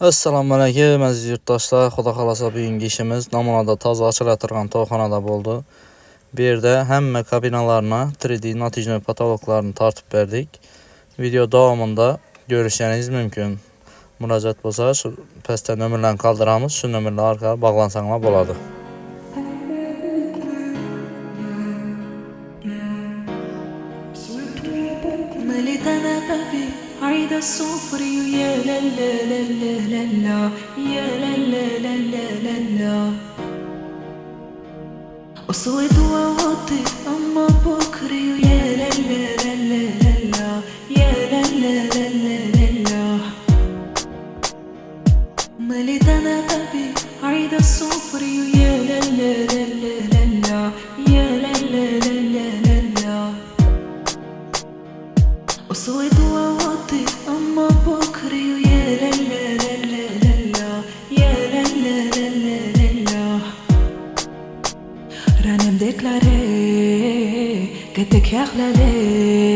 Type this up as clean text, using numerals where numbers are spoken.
Assalamu alaikum aziz yurttaşlar. Xuda xalasa bugünkü işimiz namunada taza açılatırğan toxanada oldu. Bir yerdə həmmə kabinalarına 3D natijnə patologlarını tartıb verdik. Video davamında görüşəniz mümkün. Müraciət bolsa şu pəstə nömrələrini qaldıramız. Şu nömrələ arka bağlansanlar boladı. عيد الصفري يا لا لا لا لا لا لا يا لا لا لا لا لا لا أصوت وأوطي أما بكري يا لا لا لا لا لا لا يا لا لا لا لا لا لا مليت أنا قلبي عيد الصفري يا لا لا لا لا لا لا يا لا لا لا لا لا لا أصوت وأوطي أما بكري يا لا لا لا لا لا لا يا لا لا لا لا لا لا رانم ديكلاري قدك يا خلالي